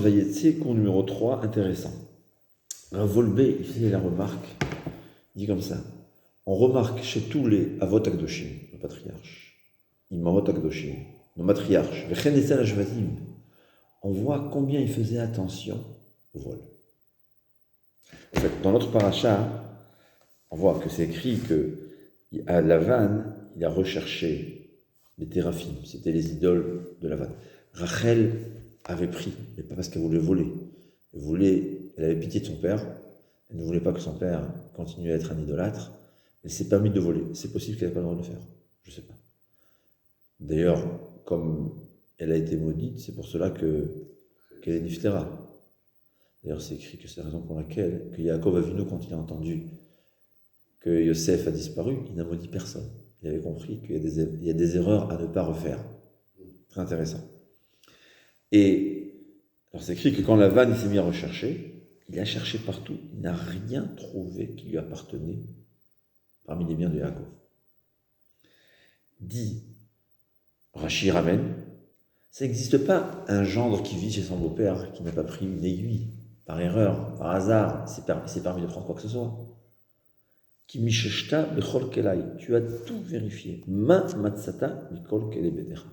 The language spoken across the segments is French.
Vayetse, cours numéro 3, intéressant. Volbé, il faisait la remarque, il dit comme ça. On remarque chez tous les Avot Akdoshim, nos patriarches, Imamot Akdoshim, nos matriarches, Vechen Etzal Hashvatim, on voit combien ils faisaient attention au vol. En fait, dans notre paracha, on voit que c'est écrit qu'à Lavan, il a recherché les téraphim, c'était les idoles de Lavan. Rachel avait pris, mais pas parce qu'elle voulait voler. Elle avait pitié de son père, elle ne voulait pas que son père continue à être un idolâtre. Elle s'est permis de voler. C'est possible qu'elle n'ait pas le droit de le faire. Je ne sais pas. D'ailleurs, comme elle a été maudite, c'est pour cela qu'elle est niftera. D'ailleurs, c'est écrit que c'est la raison pour laquelle que Yaakov Avinu, quand il a entendu que Yosef a disparu, il n'a maudit personne. Il avait compris qu'il y a des erreurs à ne pas refaire. Très intéressant. Et alors c'est écrit que quand Lavan il s'est mis à rechercher, il a cherché partout, il n'a rien trouvé qui lui appartenait parmi les biens de Yaakov. Dit Rashi ramène, ça n'existe pas un gendre qui vit chez son beau-père qui n'a pas pris une aiguille, par erreur, par hasard, il s'est permis de prendre quoi que ce soit. Ki misheshta bechol kelai, tu as tout vérifié. Ma matzata mikol kele bedecha.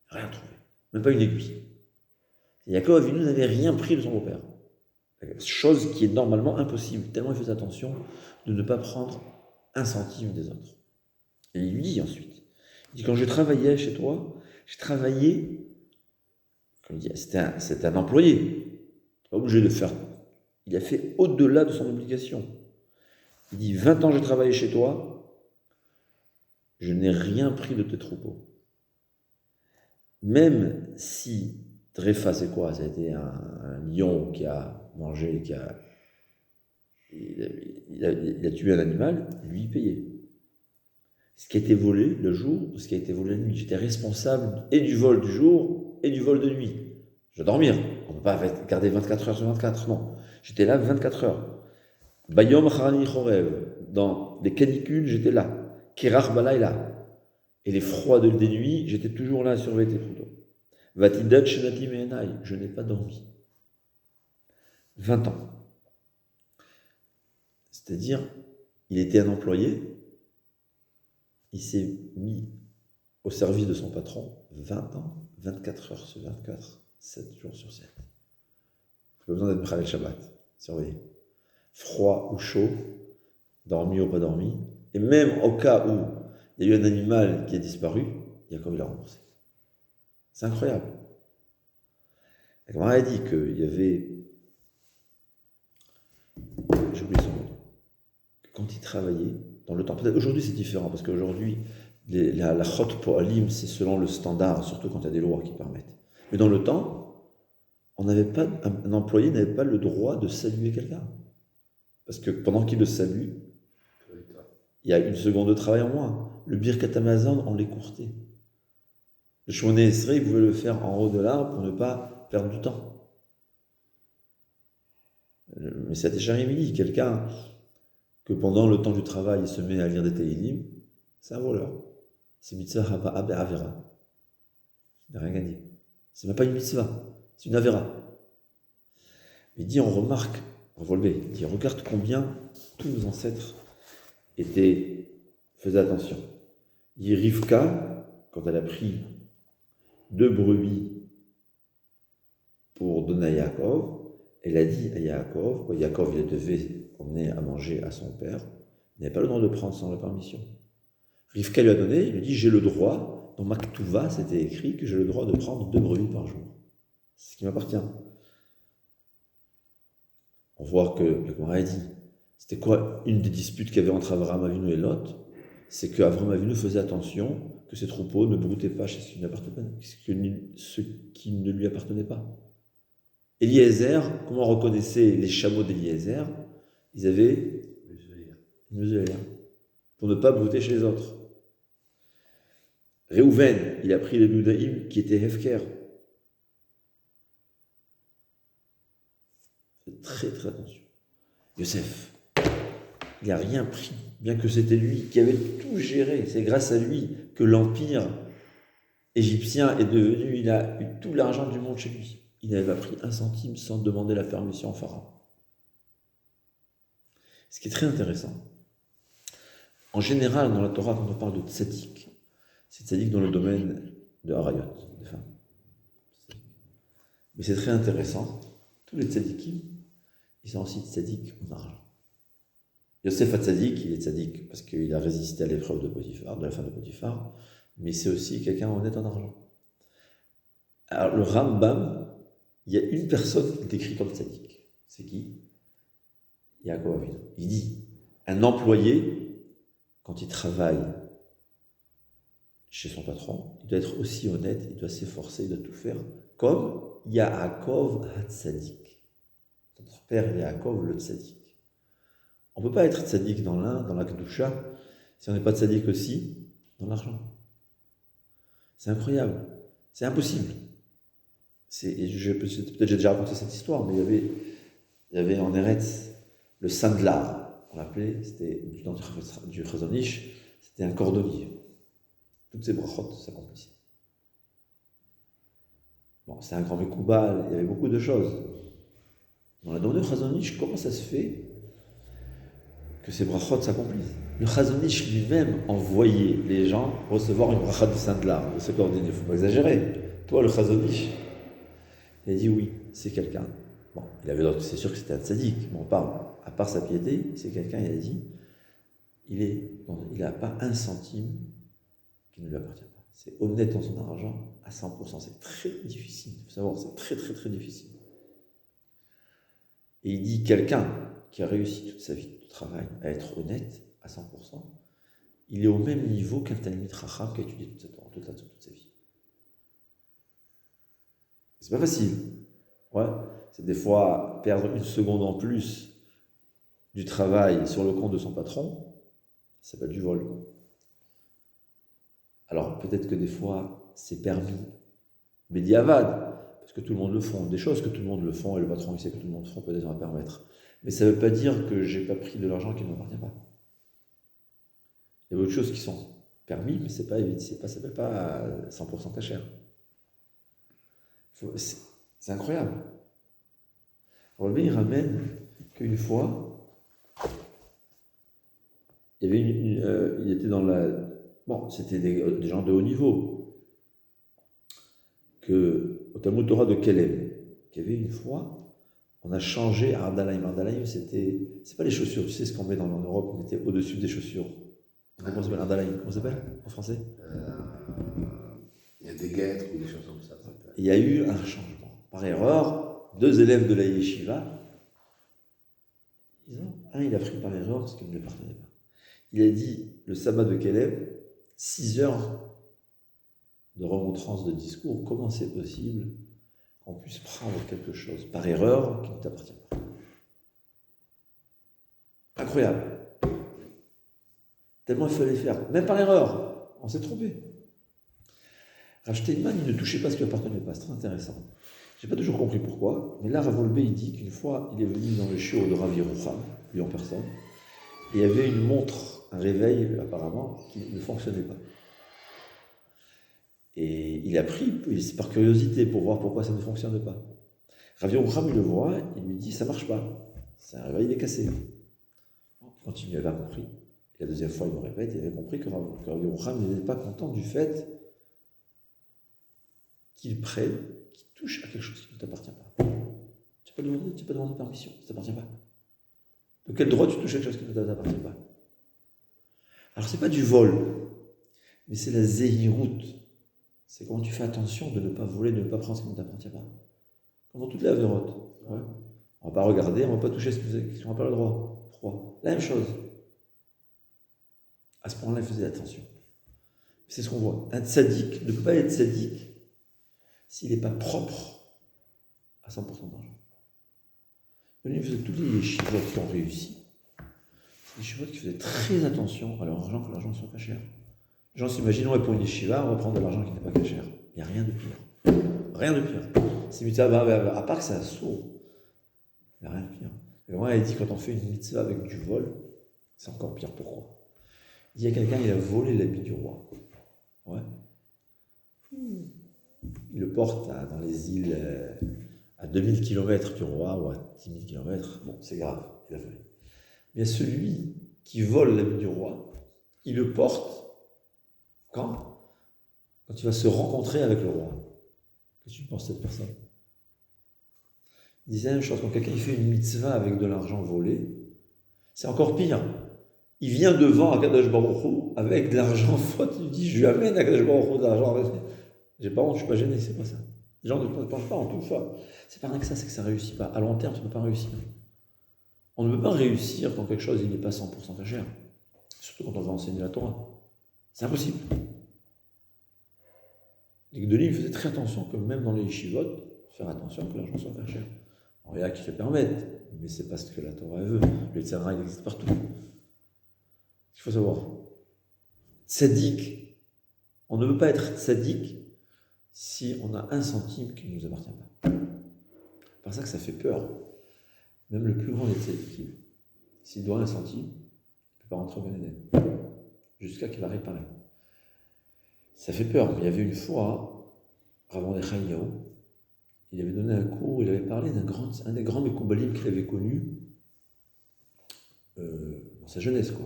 Rien trouvé, même pas une aiguille. Yaakov Avinu n'avait rien pris de son beau-père. Chose qui est normalement impossible, tellement il faisait attention de ne pas prendre un centime des autres. Et il lui dit ensuite, il dit, quand je travaillais chez toi, j'ai travaillé, comme il dit, c'était un employé, pas obligé de faire, il a fait au-delà de son obligation. Il dit, 20 ans j'ai travaillé chez toi, je n'ai rien pris de tes troupeaux. Même si Tréfa, c'est quoi? Ça a été un lion qui a mangé, il a tué un animal, lui il payait. Ce qui a été volé le jour, ce qui a été volé la nuit. J'étais responsable et du vol du jour et du vol de nuit. Je dois dormir. On ne peut pas garder 24 heures sur 24, non. J'étais là 24 heures. Bayom Harani Chorev, dans les canicules, j'étais là. Kerach Balayla. Et les froids des nuits, j'étais toujours là à surveiller tes troupeaux. Vatidat Shenati Meenai, je n'ai pas dormi. 20 ans. C'est-à-dire, il était un employé, il s'est mis au service de son patron 20 ans, 24 heures sur 24, 7 jours sur 7. Pas besoin d'être Mechalel Shabbat, surveillez. Froid ou chaud, dormi ou pas dormi, et même au cas où il y a eu un animal qui a disparu, Yaakov l'a remboursé. C'est incroyable. La Gemara a dit qu'il y avait, j'ai oublié son nom, que quand il travaillait dans le temps, peut-être aujourd'hui c'est différent, parce qu'aujourd'hui, la chot po'alim, c'est selon le standard, surtout quand il y a des lois qui permettent. Mais dans le temps, un employé n'avait pas le droit de saluer quelqu'un. Parce que pendant qu'il le salue, il y a une seconde de travail en moins. Le Birkat Hamazon, on l'écourtait. Le Shmoné Esrei, il pouvait le faire en haut de l'arbre pour ne pas perdre du temps. Mais ça t'est jamais dit, quelqu'un que pendant le temps du travail, il se met à lire des Tehillim, c'est un voleur. C'est mitzvah haba avera. Il n'a rien gagné. C'est même pas une mitzvah, c'est une avera. Il dit, on remarque, il dit, regarde combien tous nos ancêtres faisaient attention. Il dit, Rivka, quand elle a pris 2 brebis pour donner à Yaakov, elle a dit à Yaakov, quand Yaakov il devait emmener à manger à son père, il n'avait pas le droit de prendre sans la permission. Rivka lui a donné, il lui dit, j'ai le droit, dans ma Ketouva, c'était écrit que j'ai le droit de prendre 2 brebis par jour. C'est ce qui m'appartient. On voit que le Gemara a dit, c'était quoi une des disputes qu'il y avait entre Avraham Avinu et Lot? C'est qu'Avraham Avinu faisait attention que ses troupeaux ne broutaient pas chez ce qui ne lui appartenait pas. Eliezer, comment on reconnaissait les chameaux d'Eliezer? Ils avaient une muselière pour ne pas brouter chez les autres. Réhouven, il a pris les Nudaïm qui étaient Hefker. Faites très très attention. Yosef, il n'a rien pris, bien que c'était lui qui avait tout géré. C'est grâce à lui que l'empire égyptien est devenu, il a eu tout l'argent du monde chez lui. il n'avait pas pris un centime sans demander la permission au pharaon. Ce qui est très intéressant. En général, dans la Torah, quand on parle de tzaddik, c'est tzaddik dans le domaine de harayot, des femmes. Mais c'est très intéressant. Tous les tzaddikim, ils sont aussi tzaddik en argent. Yosef HaTzadik, il est tzaddik parce qu'il a résisté à l'épreuve de Potiphar, de la femme de Potiphar, mais c'est aussi quelqu'un honnête en argent. Alors, le Rambam, il y a une personne qui décrit comme tzaddik. C'est qui? Yaakov Avinu. Il dit, un employé, quand il travaille chez son patron, il doit être aussi honnête, il doit s'efforcer, il doit tout faire, comme Yaakov HaTzadik. Notre père Yaakov le tzaddik. On ne peut pas être tzaddik dans l'un, dans la kedusha, si on n'est pas tzaddik aussi dans l'argent. C'est incroyable. C'est impossible. Peut-être j'ai déjà raconté cette histoire, mais il y avait en Eretz le sandlar, on l'appelait, c'était du temps du Chazon Ish, c'était un cordonnier. Toutes ces brachot s'accomplissaient. Bon, c'est un grand Mekoubal, il y avait beaucoup de choses. Dans la domaine du Chazon Ish, comment ça se fait que ces brachot s'accomplissent? Le Chazon Ish lui-même envoyait les gens recevoir une brachot de sandlar, de ce cordonnier. Il ne faut pas exagérer. Toi, le Chazon Ish, il a dit oui, c'est quelqu'un. Bon, il avait d'autres, c'est sûr que c'était un tzaddik, mais on parle, à part sa piété, c'est quelqu'un, il a dit, il n'a pas un centime qui ne lui appartient pas. C'est honnête dans son argent à 100%. C'est très difficile, il faut savoir, c'est très très très difficile. Et il dit, quelqu'un qui a réussi toute sa vie de travail à être honnête à 100%, il est au même niveau qu'un Talmid Chacham qui a étudié toute sa vie. C'est pas facile. Ouais. C'est des fois perdre une seconde en plus du travail sur le compte de son patron, ça s'appelle du vol. Alors peut-être que des fois c'est permis, mais diavad, parce que tout le monde le font, des choses que tout le monde le font et le patron il sait que tout le monde le font, peut-être on va permettre. Mais ça ne veut pas dire que j'ai pas pris de l'argent qui ne m'appartient pas. Il y a d'autres choses qui sont permis, mais ça s'appelle pas 100% cachère. C'est incroyable. Alors, il ramène qu'une fois, il y avait il était dans la... Bon, c'était des gens de haut niveau. Au Talmud Torah de Kelem, qu'il y avait une fois, on a changé à Ardalaim. Ardalaim, c'est pas les chaussures, tu sais ce qu'on met en Europe, on mettait au-dessus des chaussures. Comment ça s'appelle Ardalaim? Comment ça s'appelle en français? Il y a des guêtres ou des choses comme ça. Il y a eu un changement. Par erreur, 2 élèves de la yeshiva, il a pris par erreur ce qui ne lui appartenait pas. Il a dit, le sabbat de Caleb, 6 heures de remontrance de discours, comment c'est possible qu'on puisse prendre quelque chose par erreur qui ne t'appartient pas? Incroyable. Tellement il fallait faire, même par erreur, on s'est trompé. Rav Steinman, il ne touchait pas ce qui ne lui appartenait pas, c'est très intéressant. Je n'ai pas toujours compris pourquoi, mais là, Rav Wolbe, il dit qu'une fois, il est venu dans le shiur de Rav Yerucham, lui en personne, et il y avait une montre, un réveil, apparemment, qui ne fonctionnait pas. Et il a pris, c'est par curiosité, pour voir pourquoi ça ne fonctionne pas. Rav Yerucham, il le voit, il lui dit, ça ne marche pas, c'est un réveil, il est cassé. Quand il n'avait pas compris, la deuxième fois, il me répète, il avait compris que Rav Yerucham n'était pas content du fait qu'il prenne, qu'il touche à quelque chose qui ne t'appartient pas. Tu n'as pas demandé permission, ça ne t'appartient pas. De quel droit tu touches à quelque chose qui ne t'appartient pas? Alors, ce n'est pas du vol, mais c'est la zéhirout. C'est comment tu fais attention de ne pas voler, de ne pas prendre ce qui ne t'appartient pas. Comme dans toutes les avérotes. Ouais. On ne va pas regarder, on ne va pas toucher ce qui n'a pas le droit. Pourquoi? La même chose. À ce point-là, il faisait attention. C'est ce qu'on voit. Un tzaddik ne peut pas être tzaddik s'il n'est pas propre à 100% d'argent. Vous faisait tous les yeshivot qui ont réussi. C'est des yeshivot qui faisaient très attention à leur argent, que l'argent ne soit pas cher. Les gens s'imaginent, ouais, pour une yeshiva, on va prendre de l'argent qui n'est pas pas cher. Il n'y a rien de pire. Rien de pire. C'est mitzvah, à part que c'est un sourd. Il n'y a rien de pire. Et moi, elle dit, quand on fait une mitzvah avec du vol, c'est encore pire. Pourquoi? Il y a quelqu'un, il a volé l'habit du roi. Ouais. Il le porte dans les îles à 2000 km du roi ou à 10 000 km, bon, c'est grave, il a volé. Mais celui qui vole l'habit du roi, il le porte quand il va se rencontrer avec le roi. Qu'est-ce que tu penses de cette personne? Il disait la même chose, quand quelqu'un fait une mitzvah avec de l'argent volé, c'est encore pire. Il vient devant Akadosh Baruch Hu avec de l'argent faute, il dit, je lui amène Akadosh Baruch Hu de l'argent. J'ai pas honte, je suis pas gêné, c'est pas ça. Les gens ne pensent pas en tout ça. C'est pas rien que ça, c'est que ça réussit pas. À long terme, ça ne peut pas réussir. On ne peut pas réussir quand quelque chose n'est pas 100% cher. Surtout quand on va enseigner la Torah. C'est impossible. Les Gdolim faisaient très attention que même dans les yeshivot, faire attention que l'argent soit pas cher. Alors, il y a qui le permettent, mais c'est pas ce que la Torah veut. Le tzara, il existe partout. Il faut savoir. Tzaddik, on ne peut pas être tzaddik si on a un centime qui ne nous appartient pas. C'est pour ça que ça fait peur. Même le plus grand des tzaddikim, s'il doit un centime, il ne peut pas rentrer au Gan Eden, jusqu'à qu'il va réparer. Ça fait peur. Mais il y avait une fois, Rav Mordechai Eliyahu, il avait donné un cours, il avait parlé un des grands Mekoubalim qu'il avait connu dans sa jeunesse, quoi.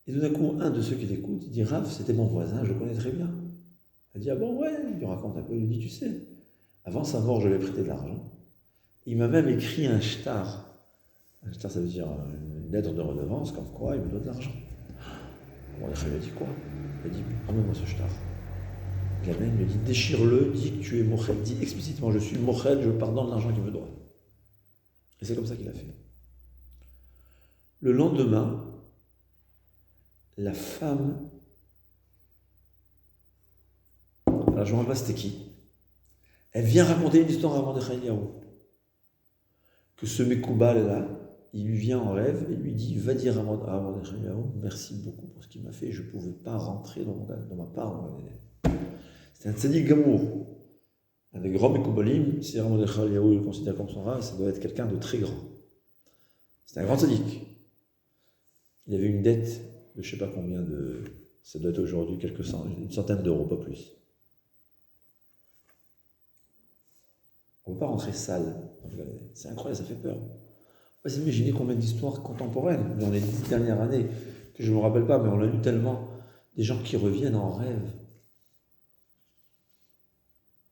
Et tout d'un coup, un de ceux qui l'écoutent, il dit, Rav, c'était mon voisin, je le connais très bien. Il dit, ah bon, ouais, il lui raconte un peu, il lui dit, tu sais, avant sa mort, je lui ai prêté de l'argent. Il m'a même écrit un shtar. Un shtar, ça veut dire une lettre de redevance, comme quoi il me doit de l'argent. Bon, il lui a dit quoi? Il a dit, emmène-moi ce shtar. Il amène, il lui a dit, déchire-le, dis que tu es mochel, dis explicitement, je suis mochel, je pardonne l'argent qu'il me doit. Et c'est comme ça qu'il a fait. Le lendemain, la femme, alors je ne me rappelle pas c'était qui, elle vient raconter une histoire à Mordechai Eliyahu. Que ce Mekoubal-là, il lui vient en rêve et lui dit, va dire à Mordechai Eliyahu, merci beaucoup pour ce qu'il m'a fait, je ne pouvais pas rentrer dans ma part dans ma Eden. C'est un tzaddik gamour. Un des grands Mekoubalim, si Mordechai Eliyahu le considère comme son rave, ça doit être quelqu'un de très grand. C'est un grand tzaddik. Il avait une dette de je ne sais pas combien de... Ça doit être aujourd'hui une centaine d'euros, pas plus. On ne peut pas rentrer sale. C'est incroyable, ça fait peur. On peut s'imaginer combien d'histoires contemporaines, dans les 10 dernières années, que je ne me rappelle pas, mais on l'a lu tellement, des gens qui reviennent en rêve.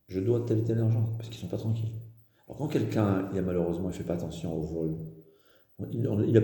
Je dois tel et tel argent, parce qu'ils ne sont pas tranquilles. Alors quand quelqu'un, malheureusement, il ne fait pas attention au vol, il a